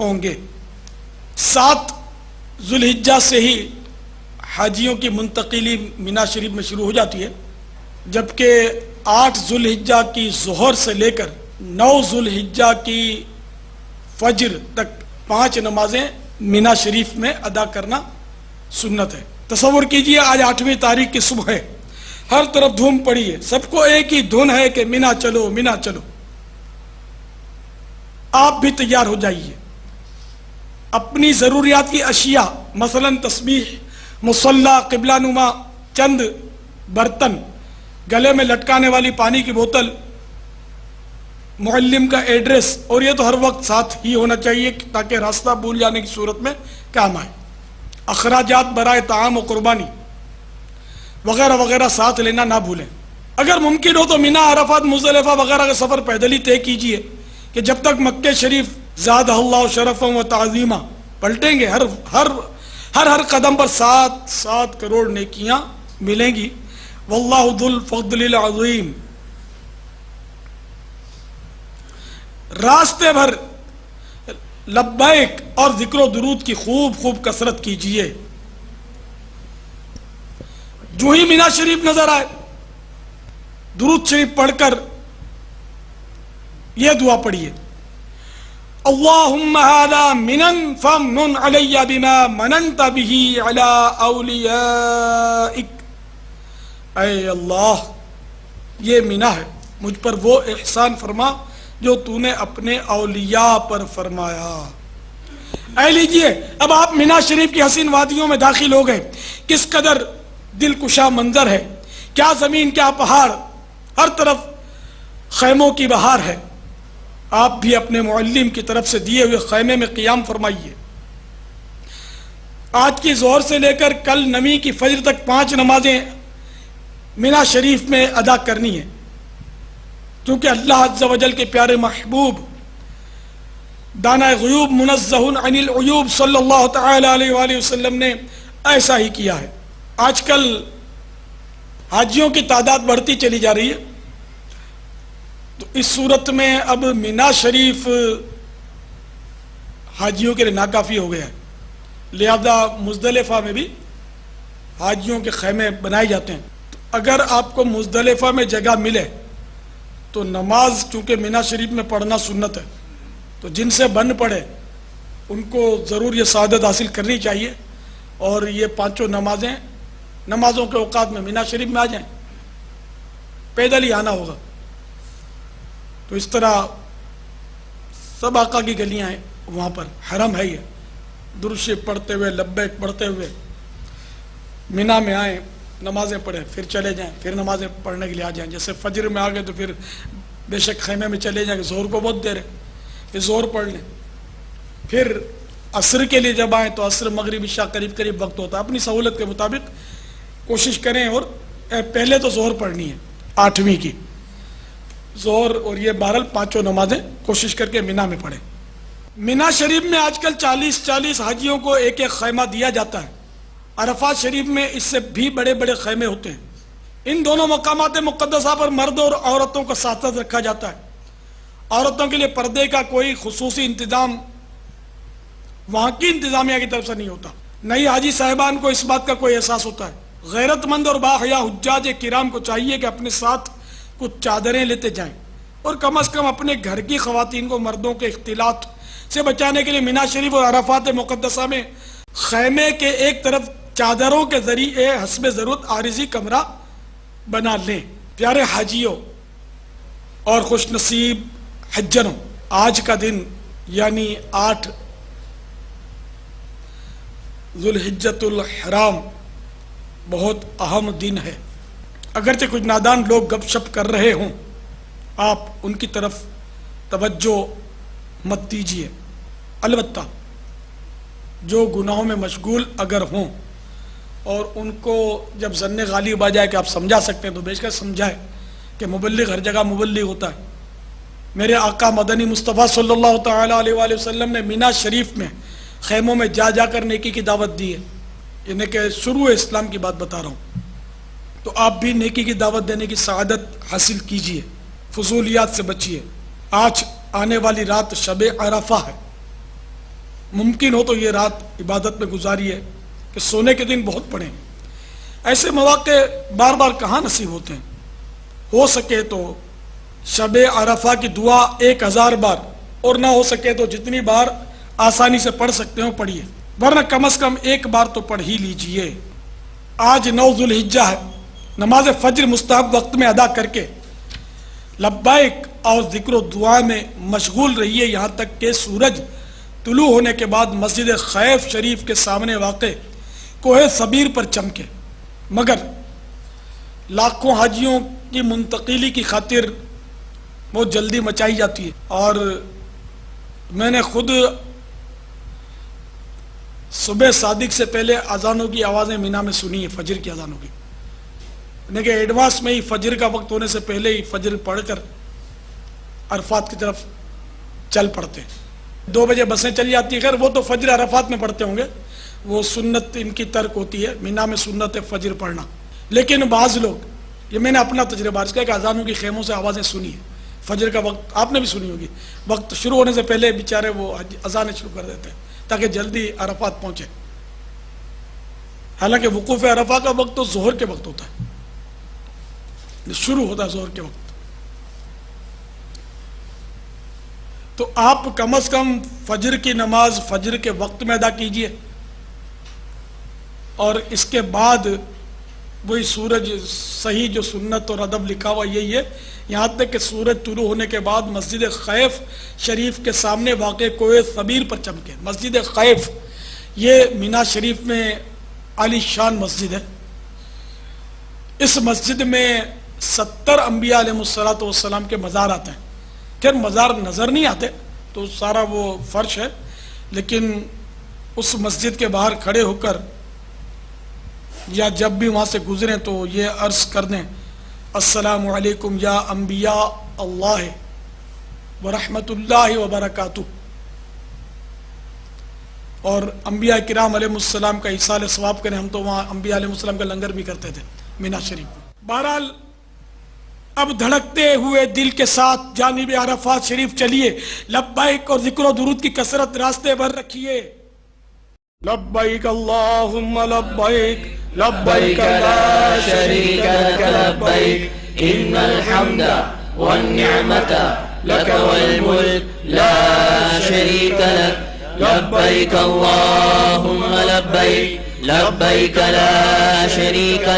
ہوں گے۔ 7 ذوالحجہ سے ہی حاجیوں کی منتقلی مینا شریف میں شروع ہو جاتی ہے، جبکہ 8 ذوالحجہ کی ظہر سے لے کر 9 ذوالحجہ کی فجر تک 5 نمازیں مینا شریف میں ادا کرنا سنت ہے۔ تصور کیجئے آج 8ویں تاریخ کی صبح ہے، ہر طرف دھوم پڑی ہے، سب کو ایک ہی دھن ہے کہ مینا چلو مینا چلو۔ آپ بھی تیار ہو جائیے، اپنی ضروریات کی اشیاء مثلا تسبیح، مصلی، قبلہ نما، چند برتن، گلے میں لٹکانے والی پانی کی بوتل، معلم کا ایڈریس، اور یہ تو ہر وقت ساتھ ہی ہونا چاہیے تاکہ راستہ بھول جانے کی صورت میں کام آئے۔ اخراجات برائے طعام و قربانی وغیرہ وغیرہ ساتھ لینا نہ بھولیں۔ اگر ممکن ہو تو مینا، عرفات، مزدلفہ وغیرہ کا سفر پیدل ہی طے کیجئے کہ جب تک مکہ شریف زادہ اللہ شرفا و تعظیما پلٹیں گے ہر قدم پر 7 کروڑ نیکیاں ملیں گی۔ واللہ ذو الفضل العظیم۔ راستے بھر لبیک اور ذکر و درود کی خوب کثرت کیجئے۔ جو ہی مینا شریف نظر آئے درود شریف پڑھ کر یہ دعا پڑھیے، اللہم ھذا منن فمن علی بما مننت به علی اولیائک۔ اے اللہ، یہ مینا ہے، مجھ پر وہ احسان فرما جو تو نے اپنے اولیاء پر فرمایا۔ اے لیجئے، اب آپ مینا شریف کی حسین وادیوں میں داخل ہو گئے۔ کس قدر دلکشا منظر ہے، کیا زمین کیا پہاڑ، ہر طرف خیموں کی بہار ہے۔ آپ بھی اپنے معلم کی طرف سے دیے ہوئے خیمے میں قیام فرمائیے۔ آج کی ظہر سے لے کر کل نمی کی فجر تک 5 نمازیں مینا شریف میں ادا کرنی ہے، کیونکہ اللہ عز و جل کے پیارے محبوب دانہ غیوب منزہ عن العیوب صلی اللہ تعالی علیہ وآلہ وسلم نے ایسا ہی کیا ہے۔ آج کل حاجیوں کی تعداد بڑھتی چلی جا رہی ہے، تو اس صورت میں اب مینا شریف حاجیوں کے لیے ناکافی ہو گیا ہے، لہذا مزدلفہ میں بھی حاجیوں کے خیمے بنائے جاتے ہیں۔ تو اگر آپ کو مزدلفہ میں جگہ ملے تو نماز چونکہ مینا شریف میں پڑھنا سنت ہے، تو جن سے بن پڑے ان کو ضرور یہ سعادت حاصل کرنی چاہیے، اور یہ 5 نمازوں کے اوقات میں مینا شریف میں آ جائیں، پیدل ہی آنا ہوگا۔ تو اس طرح سب آقا کی گلیاں ہیں، وہاں پر حرم ہے، یہ درود شریف پڑھتے ہوئے لبیک پڑھتے ہوئے مینا میں آئیں، نمازیں پڑھیں، پھر چلے جائیں، پھر نمازیں پڑھنے کے لیے آ جائیں۔ جیسے فجر میں آ گئے تو پھر بے شک خیمے میں چلے جائیں کہ ظہر کو بہت دیر ہے، پھر ظہر پڑھ لیں۔ پھر عصر کے لیے جب آئیں تو عصر، مغرب، عشاء قریب وقت ہوتا ہے، اپنی سہولت کے مطابق کوشش کریں، اور پہلے تو ظہر پڑھنی ہے 8ویں کی ظہر، اور یہ بہرحال 5 نمازیں کوشش کر کے مینا میں پڑھیں۔ مینا شریف میں آج کل 40 حاجیوں کو ایک خیمہ دیا جاتا ہے۔ عرفات شریف میں اس سے بھی بڑے خیمے ہوتے ہیں۔ ان دونوں مقامات مقدسہ پر مرد اور عورتوں کا ساتھ رکھا جاتا ہے۔ عورتوں کے لیے پردے کا کوئی خصوصی انتظام وہاں کی انتظامیہ کی طرف سے نہیں ہوتا، نہ ہی حاجی صاحبان کو اس بات کا کوئی احساس ہوتا ہے۔ غیرت مند اور باحیا حجاج کرام کو چاہیے کہ اپنے ساتھ کچھ چادریں لیتے جائیں، اور کم از کم اپنے گھر کی خواتین کو مردوں کے اختلاط سے بچانے کے لیے مینا شریف اور عرفات مقدسہ میں خیمے کے ایک طرف چادروں کے ذریعے حسب ضرورت عارضی کمرہ بنا لیں۔ پیارے حاجیوں اور خوش نصیب حجروں، آج کا دن یعنی 8 ذوالحجۃ الحرام بہت اہم دن ہے۔ اگرچہ کچھ نادان لوگ گپ شپ کر رہے ہوں، آپ ان کی طرف توجہ مت دیجیے۔ البتہ جو گناہوں میں مشغول اگر ہوں اور ان کو جب ظن غالب آ جائے کہ آپ سمجھا سکتے ہیں تو بے شک سمجھائے کہ مبلغ ہر جگہ مبلغ ہوتا ہے۔ میرے آقا مدنی مصطفیٰ صلی اللہ تعالیٰ علیہ وآلہ وسلم نے مینا شریف میں خیموں میں جا کر نیکی کی دعوت دی ہے، یعنی کہ شروع اسلام کی بات بتا رہا ہوں۔ تو آپ بھی نیکی کی دعوت دینے کی سعادت حاصل کیجئے، فضولیات سے بچیے۔ آج آنے والی رات شب عرفہ ہے، ممکن ہو تو یہ رات عبادت میں گزاری ہے کہ سونے کے دن بہت پڑھیں. ایسے مواقع بار بار کہاں نصیب ہوتے ہیں. ہو سکے تو شب عرفہ کی دعا 1000 بار، اور نہ ہو سکے تو جتنی بار آسانی سے پڑھ سکتے ہو پڑھیے، ورنہ کم از کم ایک بار تو پڑھ ہی لیجئے. آج 9 ذو الحجہ ہے. نماز فجر مستحب وقت میں ادا کر کے لبیک اور ذکر و دعا میں مشغول رہیے یہاں تک کہ سورج طلوع ہونے کے بعد مسجد خیف شریف کے سامنے واقع کوہ صبیر پر چمکے. مگر لاکھوں حاجیوں کی منتقلی کی خاطر بہت جلدی مچائی جاتی ہے، اور میں نے خود صبح صادق سے پہلے اذانوں کی آوازیں مینا میں سنی ہے، فجر کی اذانوں کی، یعنی کہ ایڈوانس میں ہی فجر کا وقت ہونے سے پہلے ہی فجر پڑھ کر عرفات کی طرف چل پڑتے. 2 بجے بسیں چل جاتی ہیں. خیر وہ تو فجر عرفات میں پڑھتے ہوں گے، وہ سنت ان کی ترک ہوتی ہے، مینا میں سنت ہے فجر پڑھنا. لیکن بعض لوگ، یہ میں نے اپنا تجربہ اس کا کہ اذانوں کی خیموں سے آوازیں سنی ہیں، فجر کا وقت آپ نے بھی سنی ہوگی، وقت شروع ہونے سے پہلے بیچارے وہ اذانیں شروع کر دیتے ہیں تاکہ جلدی عرفات پہنچے. حالانکہ وقوف عرفہ کا وقت تو ظہر کے وقت ہوتا ہے، شروع ہوتا ہے ظہر کے وقت. تو آپ کم از کم فجر کی نماز فجر کے وقت میں ادا کیجئے، اور اس کے بعد وہی سورج صحیح جو سنت اور ادب لکھا ہوا یہی ہے، یہاں تک کہ سورج طلوع ہونے کے بعد مسجد خیف شریف کے سامنے واقع کوہ صبیر پر چمکے. مسجد خیف یہ مینا شریف میں عالی شان مسجد ہے. اس مسجد میں 70 انبیاء علیہ السلام کے مزار آتے ہیں. خیر مزار نظر نہیں آتے تو سارا وہ فرش ہے، لیکن اس مسجد کے باہر کھڑے ہو کر یا جب بھی وہاں سے گزریں تو یہ عرض کر دیں السلام علیکم یا انبیاء اللہ ورحمۃ اللہ وبرکاتہ. اور انبیاء کرام علیہ السلام کا ایصال ثواب کریں. ہم تو وہاں انبیاء علیہ السلام کا لنگر بھی کرتے تھے مینا شریف میں. بہرحال اب دھڑکتے ہوئے دل کے ساتھ جانب عرفات شریف چلیے. لبیک اور ذکر و درود کی کثرت راستے بھر رکھیے. لبیک اللہم لبیک لبیک لا شریک لک لبیک ان الحمد والنعمت لک والملک لا شریک لک لبیک اللہم لبیک لبیک لا شریک